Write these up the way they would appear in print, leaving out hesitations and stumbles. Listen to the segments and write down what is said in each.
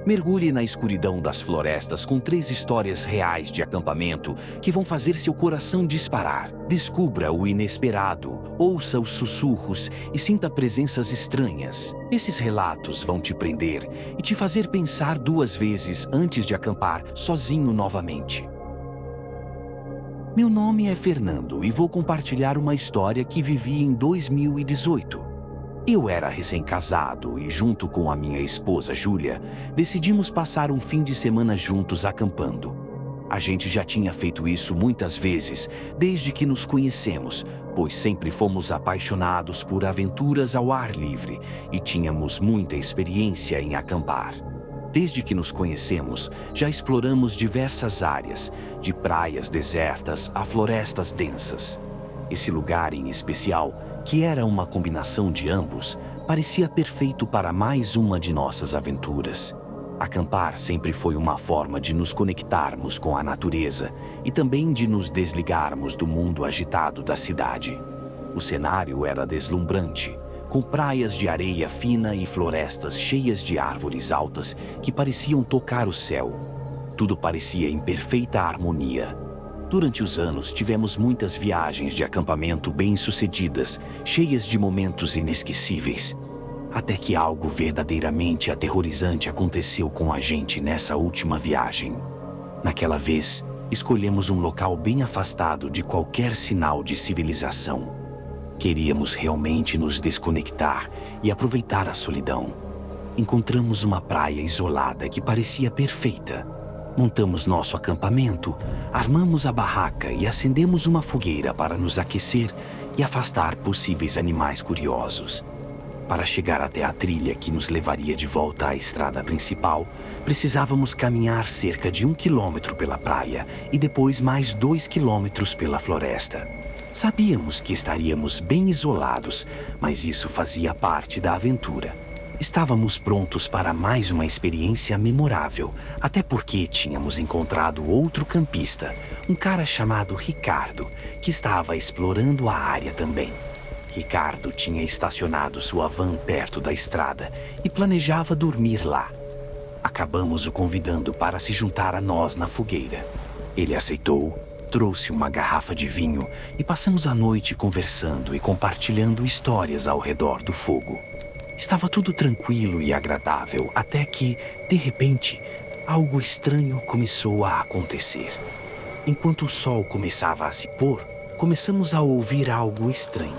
Mergulhe na escuridão das florestas com 3 histórias reais de acampamento que vão fazer seu coração disparar. Descubra o inesperado, ouça os sussurros e sinta presenças estranhas. Esses relatos vão te prender e te fazer pensar 2 vezes antes de acampar sozinho novamente. Meu nome é Fernando e vou compartilhar uma história que vivi em 2018. Eu era recém-casado e, junto com a minha esposa Júlia, decidimos passar um fim de semana juntos acampando. A gente já tinha feito isso muitas vezes, desde que nos conhecemos, pois sempre fomos apaixonados por aventuras ao ar livre e tínhamos muita experiência em acampar. Desde que nos conhecemos, já exploramos diversas áreas, de praias desertas a florestas densas. Esse lugar em especial, que era uma combinação de ambos, parecia perfeito para mais uma de nossas aventuras. Acampar sempre foi uma forma de nos conectarmos com a natureza e também de nos desligarmos do mundo agitado da cidade. O cenário era deslumbrante, com praias de areia fina e florestas cheias de árvores altas que pareciam tocar o céu. Tudo parecia em perfeita harmonia. Durante os anos, tivemos muitas viagens de acampamento bem-sucedidas, cheias de momentos inesquecíveis. Até que algo verdadeiramente aterrorizante aconteceu com a gente nessa última viagem. Naquela vez, escolhemos um local bem afastado de qualquer sinal de civilização. Queríamos realmente nos desconectar e aproveitar a solidão. Encontramos uma praia isolada que parecia perfeita. Montamos nosso acampamento, armamos a barraca e acendemos uma fogueira para nos aquecer e afastar possíveis animais curiosos. Para chegar até a trilha que nos levaria de volta à estrada principal, precisávamos caminhar cerca de 1 quilômetro pela praia e depois mais 2 quilômetros pela floresta. Sabíamos que estaríamos bem isolados, mas isso fazia parte da aventura. Estávamos prontos para mais uma experiência memorável, até porque tínhamos encontrado outro campista, um cara chamado Ricardo, que estava explorando a área também. Ricardo tinha estacionado sua van perto da estrada e planejava dormir lá. Acabamos o convidando para se juntar a nós na fogueira. Ele aceitou, trouxe uma garrafa de vinho e passamos a noite conversando e compartilhando histórias ao redor do fogo. Estava tudo tranquilo e agradável, até que, de repente, algo estranho começou a acontecer. Enquanto o sol começava a se pôr, começamos a ouvir algo estranho.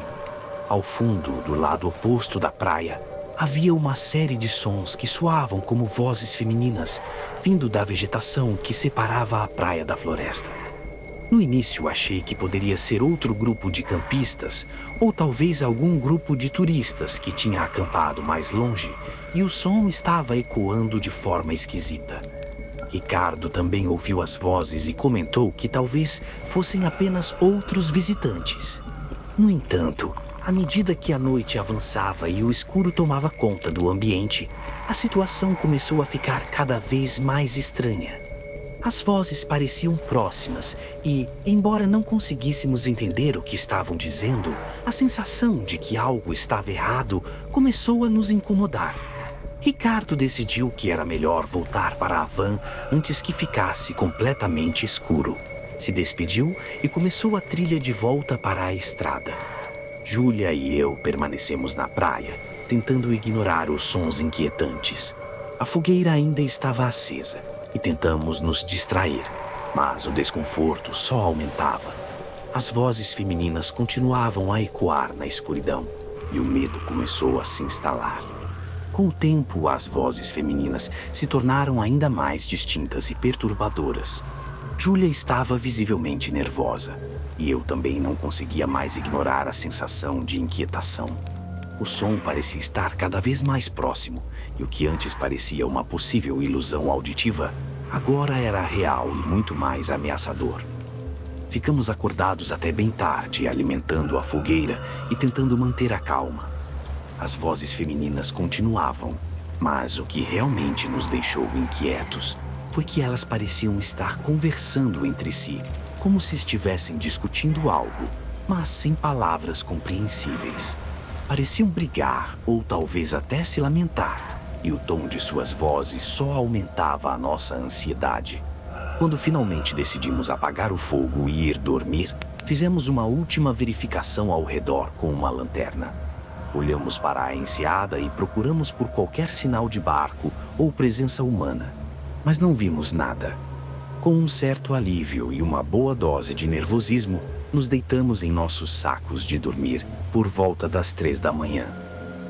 Ao fundo, do lado oposto da praia, havia uma série de sons que soavam como vozes femininas, vindo da vegetação que separava a praia da floresta. No início achei que poderia ser outro grupo de campistas ou talvez algum grupo de turistas que tinha acampado mais longe e o som estava ecoando de forma esquisita. Ricardo também ouviu as vozes e comentou que talvez fossem apenas outros visitantes. No entanto, à medida que a noite avançava e o escuro tomava conta do ambiente, a situação começou a ficar cada vez mais estranha. As vozes pareciam próximas e, embora não conseguíssemos entender o que estavam dizendo, a sensação de que algo estava errado começou a nos incomodar. Ricardo decidiu que era melhor voltar para a van antes que ficasse completamente escuro. Se despediu e começou a trilha de volta para a estrada. Júlia e eu permanecemos na praia, tentando ignorar os sons inquietantes. A fogueira ainda estava acesa e tentamos nos distrair, mas o desconforto só aumentava. As vozes femininas continuavam a ecoar na escuridão e o medo começou a se instalar. Com o tempo, as vozes femininas se tornaram ainda mais distintas e perturbadoras. Júlia estava visivelmente nervosa e eu também não conseguia mais ignorar a sensação de inquietação. O som parecia estar cada vez mais próximo e o que antes parecia uma possível ilusão auditiva, agora era real e muito mais ameaçador. Ficamos acordados até bem tarde, alimentando a fogueira e tentando manter a calma. As vozes femininas continuavam, mas o que realmente nos deixou inquietos foi que elas pareciam estar conversando entre si, como se estivessem discutindo algo, mas sem palavras compreensíveis. Pareciam brigar ou talvez até se lamentar. e o tom de suas vozes só aumentava a nossa ansiedade. Quando finalmente decidimos apagar o fogo e ir dormir, fizemos uma última verificação ao redor com uma lanterna. Olhamos para a enseada e procuramos por qualquer sinal de barco ou presença humana, mas não vimos nada. Com um certo alívio e uma boa dose de nervosismo, nos deitamos em nossos sacos de dormir por volta das 3 da manhã.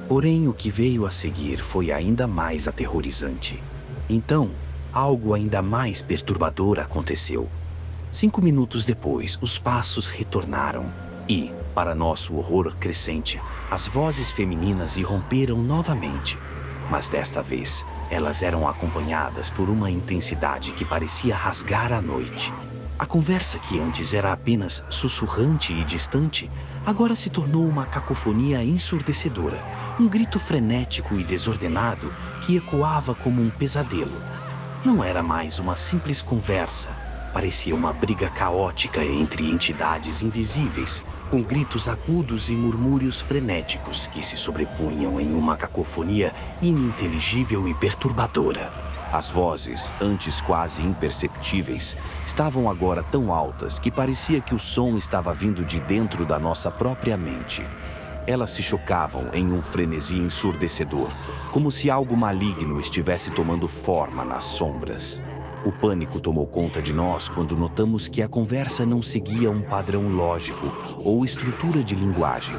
Porém, o que veio a seguir foi ainda mais aterrorizante. Então, algo ainda mais perturbador aconteceu. 5 minutos depois, os passos retornaram e, para nosso horror crescente, as vozes femininas irromperam novamente. Mas desta vez, elas eram acompanhadas por uma intensidade que parecia rasgar a noite. A conversa que antes era apenas sussurrante e distante, agora se tornou uma cacofonia ensurdecedora, um grito frenético e desordenado que ecoava como um pesadelo. Não era mais uma simples conversa, parecia uma briga caótica entre entidades invisíveis, com gritos agudos e murmúrios frenéticos que se sobrepunham em uma cacofonia ininteligível e perturbadora. As vozes, antes quase imperceptíveis, estavam agora tão altas que parecia que o som estava vindo de dentro da nossa própria mente. Elas se chocavam em um frenesi ensurdecedor, como se algo maligno estivesse tomando forma nas sombras. O pânico tomou conta de nós quando notamos que a conversa não seguia um padrão lógico ou estrutura de linguagem.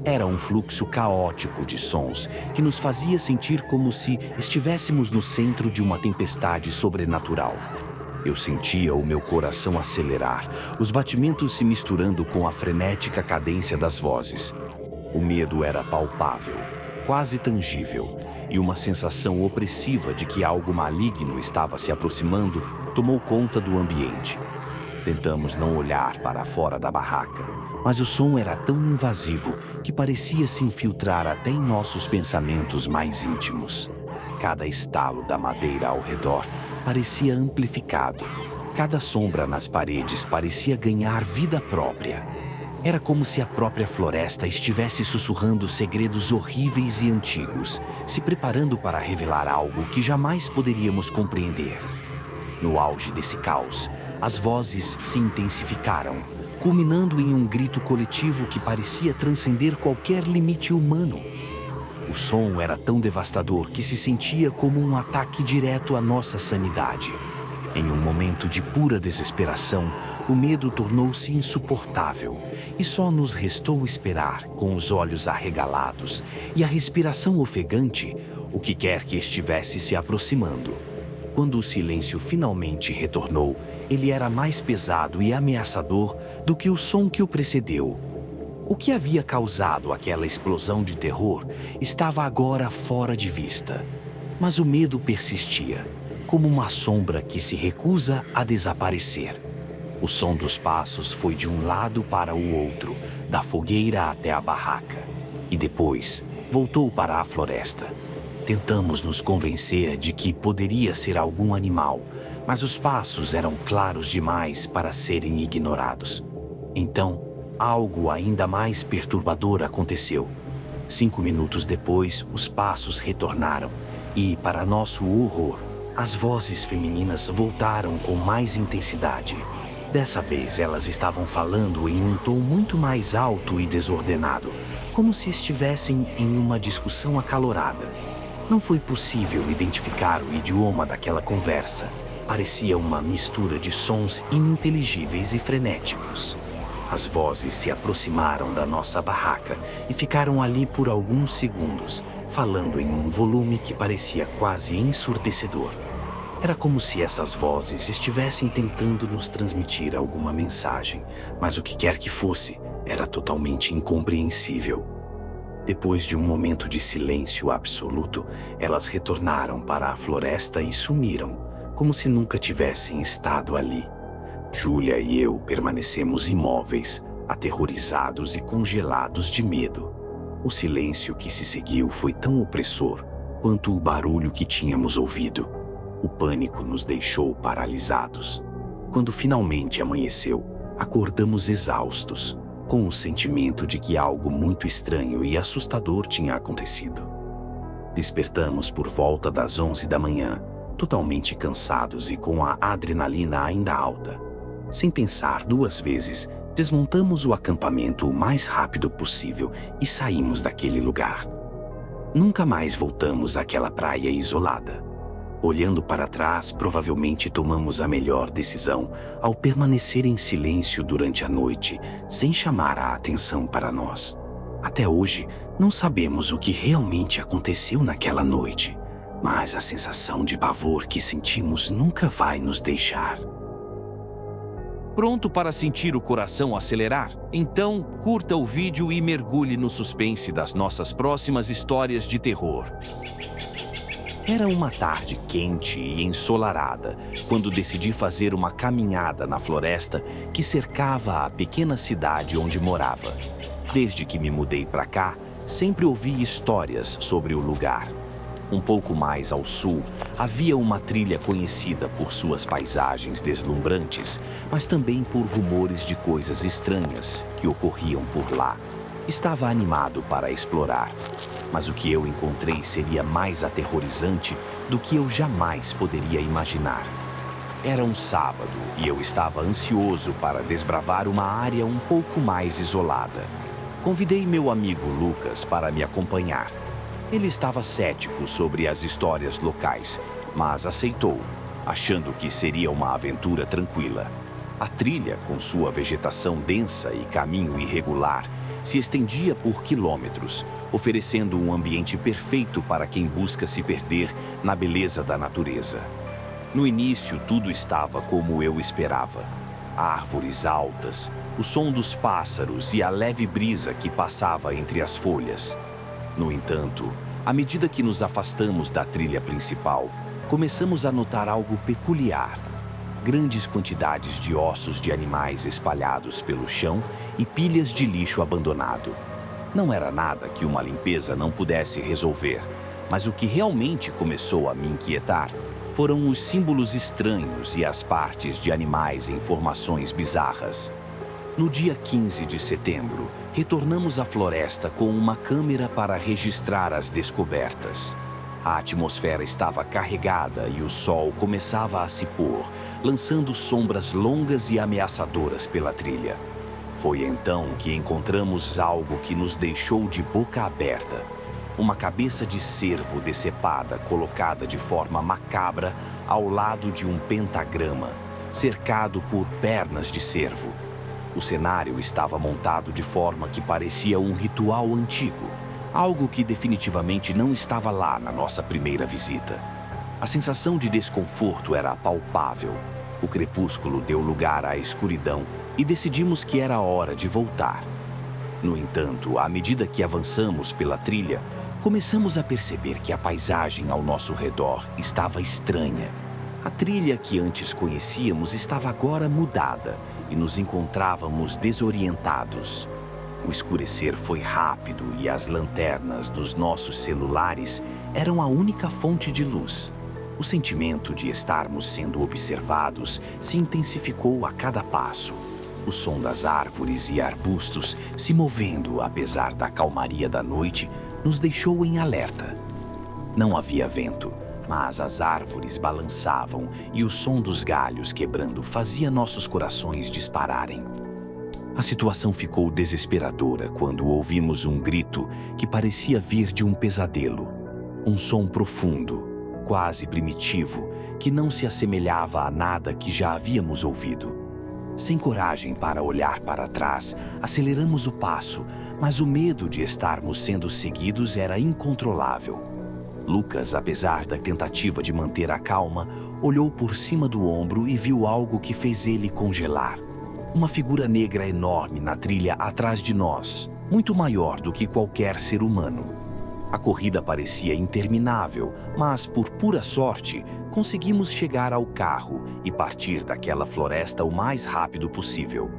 Era um fluxo caótico de sons que nos fazia sentir como se estivéssemos no centro de uma tempestade sobrenatural. Eu sentia o meu coração acelerar, os batimentos se misturando com a frenética cadência das vozes. O medo era palpável, quase tangível, e uma sensação opressiva de que algo maligno estava se aproximando tomou conta do ambiente. Tentamos não olhar para fora da barraca, mas o som era tão invasivo que parecia se infiltrar até em nossos pensamentos mais íntimos. Cada estalo da madeira ao redor parecia amplificado. Cada sombra nas paredes parecia ganhar vida própria. Era como se a própria floresta estivesse sussurrando segredos horríveis e antigos, se preparando para revelar algo que jamais poderíamos compreender. No auge desse caos, as vozes se intensificaram, culminando em um grito coletivo que parecia transcender qualquer limite humano. O som era tão devastador que se sentia como um ataque direto à nossa sanidade. Em um momento de pura desesperação, o medo tornou-se insuportável e só nos restou esperar, com os olhos arregalados e a respiração ofegante, o que quer que estivesse se aproximando. Quando o silêncio finalmente retornou, ele era mais pesado e ameaçador do que o som que o precedeu. O que havia causado aquela explosão de terror estava agora fora de vista, mas o medo persistia, como uma sombra que se recusa a desaparecer. O som dos passos foi de um lado para o outro, da fogueira até a barraca, e depois voltou para a floresta. Tentamos nos convencer de que poderia ser algum animal, mas os passos eram claros demais para serem ignorados. Então, algo ainda mais perturbador aconteceu. 5 minutos depois, os passos retornaram e, para nosso horror, as vozes femininas voltaram com mais intensidade. Dessa vez, elas estavam falando em um tom muito mais alto e desordenado, como se estivessem em uma discussão acalorada. Não foi possível identificar o idioma daquela conversa. Parecia uma mistura de sons ininteligíveis e frenéticos. As vozes se aproximaram da nossa barraca e ficaram ali por alguns segundos, falando em um volume que parecia quase ensurdecedor. Era como se essas vozes estivessem tentando nos transmitir alguma mensagem, mas o que quer que fosse, era totalmente incompreensível. Depois de um momento de silêncio absoluto, elas retornaram para a floresta e sumiram, como se nunca tivessem estado ali. Júlia e eu permanecemos imóveis, aterrorizados e congelados de medo. O silêncio que se seguiu foi tão opressor quanto o barulho que tínhamos ouvido. O pânico nos deixou paralisados. Quando finalmente amanheceu, acordamos exaustos, com o sentimento de que algo muito estranho e assustador tinha acontecido. Despertamos por volta das 11 da manhã, totalmente cansados e com a adrenalina ainda alta. Sem pensar duas vezes, desmontamos o acampamento o mais rápido possível e saímos daquele lugar. Nunca mais voltamos àquela praia isolada. Olhando para trás, provavelmente tomamos a melhor decisão ao permanecer em silêncio durante a noite, sem chamar a atenção para nós. Até hoje, não sabemos o que realmente aconteceu naquela noite, mas a sensação de pavor que sentimos nunca vai nos deixar. Pronto para sentir o coração acelerar? Então, curta o vídeo e mergulhe no suspense das nossas próximas histórias de terror. Era uma tarde quente e ensolarada quando decidi fazer uma caminhada na floresta que cercava a pequena cidade onde morava. Desde que me mudei para cá, sempre ouvi histórias sobre o lugar. Um pouco mais ao sul, havia uma trilha conhecida por suas paisagens deslumbrantes, mas também por rumores de coisas estranhas que ocorriam por lá. Estava animado para explorar, mas o que eu encontrei seria mais aterrorizante do que eu jamais poderia imaginar. Era um sábado e eu estava ansioso para desbravar uma área um pouco mais isolada. Convidei meu amigo Lucas para me acompanhar. Ele estava cético sobre as histórias locais, mas aceitou, achando que seria uma aventura tranquila. A trilha, com sua vegetação densa e caminho irregular, se estendia por quilômetros, oferecendo um ambiente perfeito para quem busca se perder na beleza da natureza. No início, tudo estava como eu esperava. Árvores altas, o som dos pássaros e a leve brisa que passava entre as folhas. No entanto, à medida que nos afastamos da trilha principal, começamos a notar algo peculiar. Grandes quantidades de ossos de animais espalhados pelo chão e pilhas de lixo abandonado. Não era nada que uma limpeza não pudesse resolver, mas o que realmente começou a me inquietar foram os símbolos estranhos e as partes de animais em formações bizarras. No dia 15 de setembro, retornamos à floresta com uma câmera para registrar as descobertas. A atmosfera estava carregada e o sol começava a se pôr, lançando sombras longas e ameaçadoras pela trilha. Foi então que encontramos algo que nos deixou de boca aberta. Uma cabeça de cervo decepada colocada de forma macabra ao lado de um pentagrama, cercado por pernas de cervo. O cenário estava montado de forma que parecia um ritual antigo, algo que definitivamente não estava lá na nossa primeira visita. A sensação de desconforto era palpável. O crepúsculo deu lugar à escuridão e decidimos que era hora de voltar. No entanto, à medida que avançamos pela trilha, começamos a perceber que a paisagem ao nosso redor estava estranha. A trilha que antes conhecíamos estava agora mudada e nos encontrávamos desorientados. O escurecer foi rápido e as lanternas dos nossos celulares eram a única fonte de luz. O sentimento de estarmos sendo observados se intensificou a cada passo. O som das árvores e arbustos se movendo, apesar da calmaria da noite, nos deixou em alerta. Não havia vento, mas as árvores balançavam e o som dos galhos quebrando fazia nossos corações dispararem. A situação ficou desesperadora quando ouvimos um grito que parecia vir de um pesadelo. Um som profundo, quase primitivo, que não se assemelhava a nada que já havíamos ouvido. Sem coragem para olhar para trás, aceleramos o passo, mas o medo de estarmos sendo seguidos era incontrolável. Lucas, apesar da tentativa de manter a calma, olhou por cima do ombro e viu algo que fez ele congelar. Uma figura negra enorme na trilha atrás de nós, muito maior do que qualquer ser humano. A corrida parecia interminável, mas, por pura sorte, conseguimos chegar ao carro e partir daquela floresta o mais rápido possível.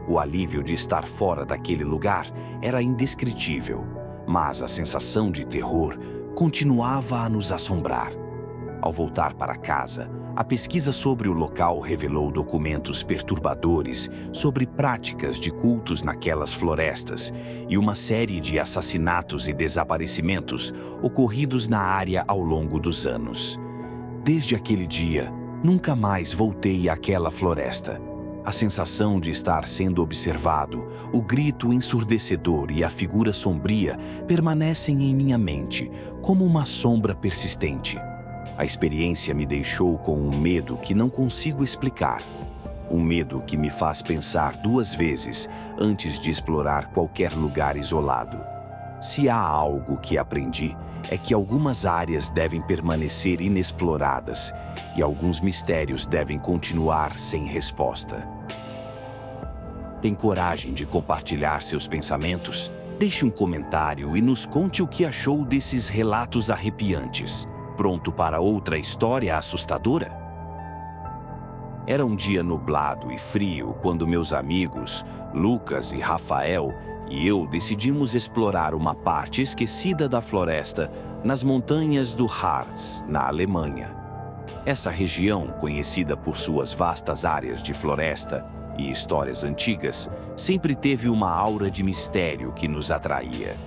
O alívio de estar fora daquele lugar era indescritível, mas a sensação de terror continuava a nos assombrar. Ao voltar para casa, A pesquisa sobre o local revelou documentos perturbadores sobre práticas de cultos naquelas florestas e uma série de assassinatos e desaparecimentos ocorridos na área ao longo dos anos. Desde aquele dia, nunca mais voltei àquela floresta. A sensação de estar sendo observado, o grito ensurdecedor e a figura sombria permanecem em minha mente como uma sombra persistente. A experiência me deixou com um medo que não consigo explicar. Um medo que me faz pensar duas vezes antes de explorar qualquer lugar isolado. Se há algo que aprendi, é que algumas áreas devem permanecer inexploradas e alguns mistérios devem continuar sem resposta. Tem coragem de compartilhar seus pensamentos? Deixe um comentário e nos conte o que achou desses relatos arrepiantes. Pronto para outra história assustadora? Era um dia nublado e frio quando meus amigos, Lucas e Rafael, e eu decidimos explorar uma parte esquecida da floresta nas montanhas do Harz, na Alemanha. Essa região, conhecida por suas vastas áreas de floresta e histórias antigas, sempre teve uma aura de mistério que nos atraía.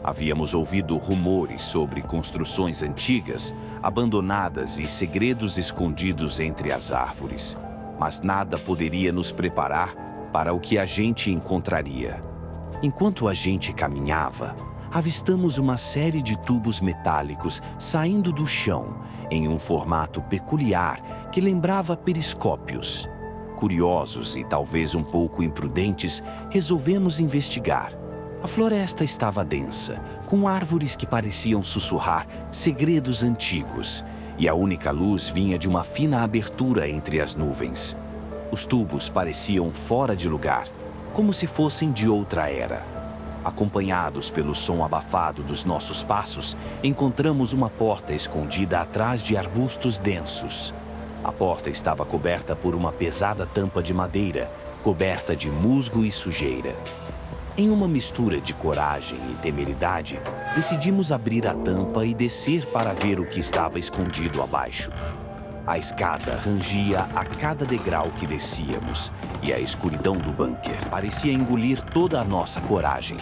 Havíamos ouvido rumores sobre construções antigas, abandonadas e segredos escondidos entre as árvores. Mas nada poderia nos preparar para o que a gente encontraria. Enquanto a gente caminhava, avistamos uma série de tubos metálicos saindo do chão, em um formato peculiar que lembrava periscópios. Curiosos e talvez um pouco imprudentes, resolvemos investigar. A floresta estava densa, com árvores que pareciam sussurrar segredos antigos, e a única luz vinha de uma fina abertura entre as nuvens. Os tubos pareciam fora de lugar, como se fossem de outra era. Acompanhados pelo som abafado dos nossos passos, encontramos uma porta escondida atrás de arbustos densos. A porta estava coberta por uma pesada tampa de madeira, coberta de musgo e sujeira. Em uma mistura de coragem e temeridade, decidimos abrir a tampa e descer para ver o que estava escondido abaixo. A escada rangia a cada degrau que descíamos, e a escuridão do bunker parecia engolir toda a nossa coragem.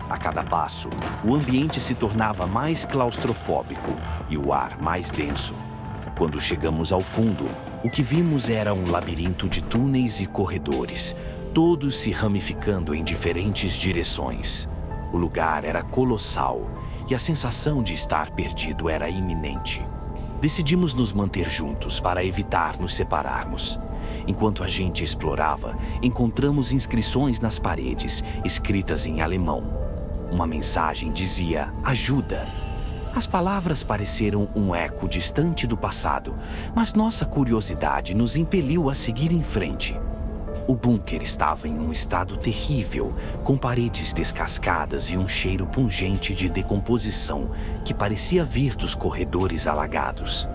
A cada passo, o ambiente se tornava mais claustrofóbico e o ar mais denso. Quando chegamos ao fundo, o que vimos era um labirinto de túneis e corredores, todos se ramificando em diferentes direções. O lugar era colossal e a sensação de estar perdido era iminente. Decidimos nos manter juntos para evitar nos separarmos. Enquanto a gente explorava, encontramos inscrições nas paredes, escritas em alemão. Uma mensagem dizia ajuda. As palavras pareceram um eco distante do passado, mas nossa curiosidade nos impeliu a seguir em frente. O bunker estava em um estado terrível, com paredes descascadas e um cheiro pungente de decomposição que parecia vir dos corredores alagados.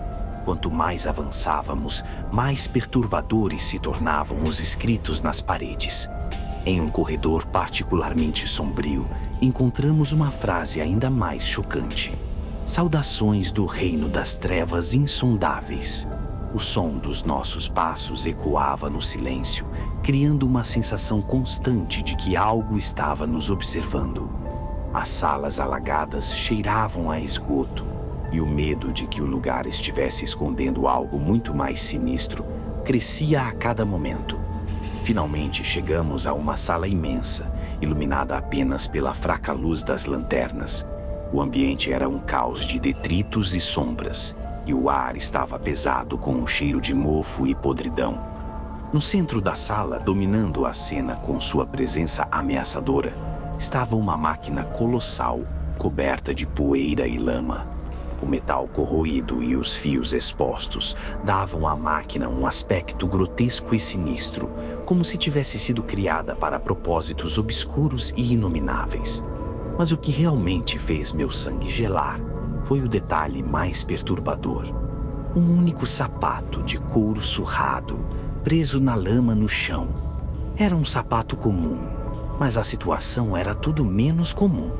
Quanto mais avançávamos, mais perturbadores se tornavam os escritos nas paredes. Em um corredor particularmente sombrio, encontramos uma frase ainda mais chocante. Saudações do reino das trevas insondáveis. O som dos nossos passos ecoava no silêncio, criando uma sensação constante de que algo estava nos observando. As salas alagadas cheiravam a esgoto, e o medo de que o lugar estivesse escondendo algo muito mais sinistro crescia a cada momento. Finalmente chegamos a uma sala imensa, iluminada apenas pela fraca luz das lanternas. O ambiente era um caos de detritos e sombras, e o ar estava pesado com um cheiro de mofo e podridão. No centro da sala, dominando a cena com sua presença ameaçadora, estava uma máquina colossal, coberta de poeira e lama. O metal corroído e os fios expostos davam à máquina um aspecto grotesco e sinistro, como se tivesse sido criada para propósitos obscuros e inomináveis. Mas o que realmente fez meu sangue gelar foi o detalhe mais perturbador. Um único sapato de couro surrado, preso na lama no chão. Era um sapato comum, mas a situação era tudo menos comum.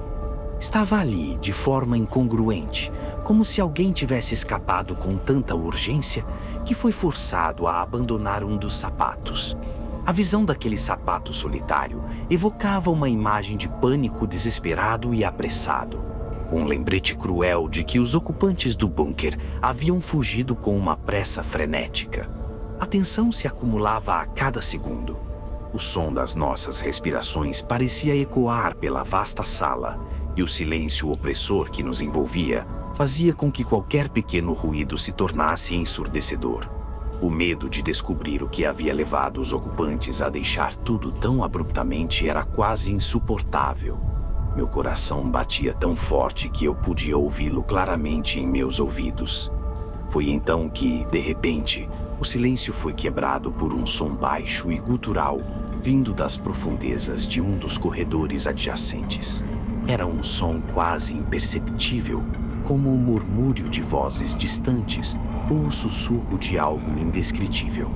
Estava ali de forma incongruente, como se alguém tivesse escapado com tanta urgência que foi forçado a abandonar um dos sapatos. A visão daquele sapato solitário evocava uma imagem de pânico desesperado e apressado. Um lembrete cruel de que os ocupantes do bunker haviam fugido com uma pressa frenética. A tensão se acumulava a cada segundo. O som das nossas respirações parecia ecoar pela vasta sala, e o silêncio opressor que nos envolvia fazia com que qualquer pequeno ruído se tornasse ensurdecedor. O medo de descobrir o que havia levado os ocupantes a deixar tudo tão abruptamente era quase insuportável. Meu coração batia tão forte que eu podia ouvi-lo claramente em meus ouvidos. Foi então que, de repente, o silêncio foi quebrado por um som baixo e gutural, vindo das profundezas de um dos corredores adjacentes. Era um som quase imperceptível, como o murmúrio de vozes distantes ou o sussurro de algo indescritível.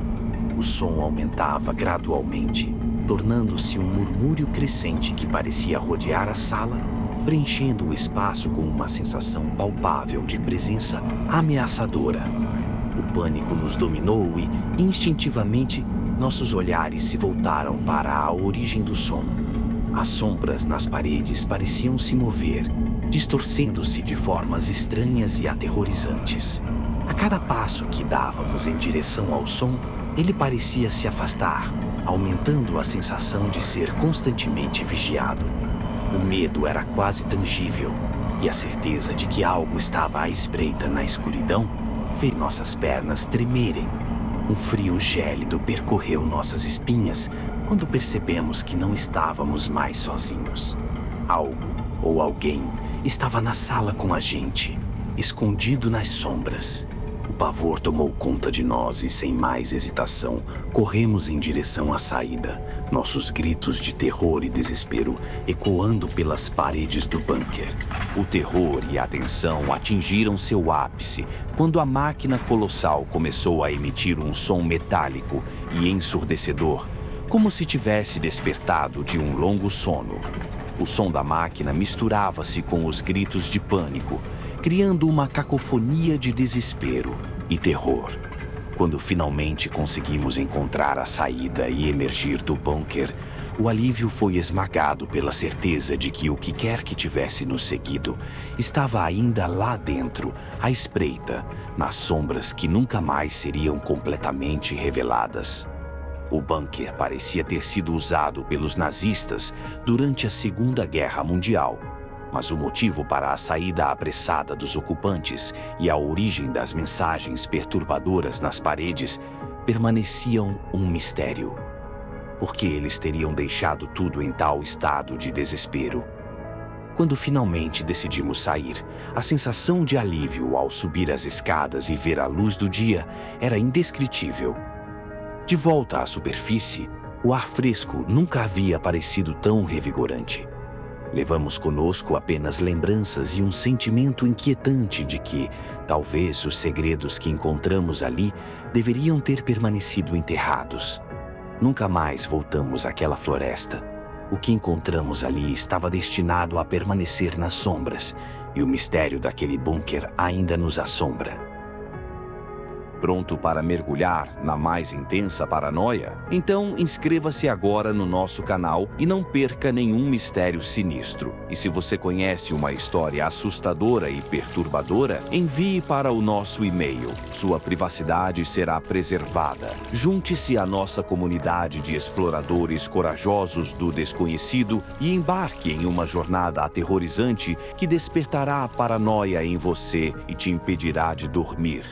O som aumentava gradualmente, tornando-se um murmúrio crescente que parecia rodear a sala, preenchendo o espaço com uma sensação palpável de presença ameaçadora. O pânico nos dominou e, instintivamente, nossos olhares se voltaram para a origem do som. As sombras nas paredes pareciam se mover, distorcendo-se de formas estranhas e aterrorizantes. A cada passo que dávamos em direção ao som, ele parecia se afastar, aumentando a sensação de ser constantemente vigiado. O medo era quase tangível, e a certeza de que algo estava à espreita na escuridão fez nossas pernas tremerem. Um frio gélido percorreu nossas espinhas quando percebemos que não estávamos mais sozinhos. Algo ou alguém estava na sala com a gente, escondido nas sombras. O pavor tomou conta de nós e, sem mais hesitação, corremos em direção à saída, nossos gritos de terror e desespero ecoando pelas paredes do bunker. O terror e a tensão atingiram seu ápice quando a máquina colossal começou a emitir um som metálico e ensurdecedor, como se tivesse despertado de um longo sono. O som da máquina misturava-se com os gritos de pânico, criando uma cacofonia de desespero e terror. Quando finalmente conseguimos encontrar a saída e emergir do bunker, o alívio foi esmagado pela certeza de que o que quer que tivesse nos seguido estava ainda lá dentro, à espreita, nas sombras que nunca mais seriam completamente reveladas. O bunker parecia ter sido usado pelos nazistas durante a Segunda Guerra Mundial, mas o motivo para a saída apressada dos ocupantes e a origem das mensagens perturbadoras nas paredes permaneciam um mistério. Por que eles teriam deixado tudo em tal estado de desespero? Quando finalmente decidimos sair, a sensação de alívio ao subir as escadas e ver a luz do dia era indescritível. De volta à superfície, o ar fresco nunca havia parecido tão revigorante. Levamos conosco apenas lembranças e um sentimento inquietante de que, talvez, os segredos que encontramos ali deveriam ter permanecido enterrados. Nunca mais voltamos àquela floresta. O que encontramos ali estava destinado a permanecer nas sombras, e o mistério daquele bunker ainda nos assombra. Pronto para mergulhar na mais intensa paranoia? Então inscreva-se agora no nosso canal e não perca nenhum mistério sinistro. E se você conhece uma história assustadora e perturbadora, envie para o nosso e-mail. Sua privacidade será preservada. Junte-se à nossa comunidade de exploradores corajosos do desconhecido e embarque em uma jornada aterrorizante que despertará a paranoia em você e te impedirá de dormir.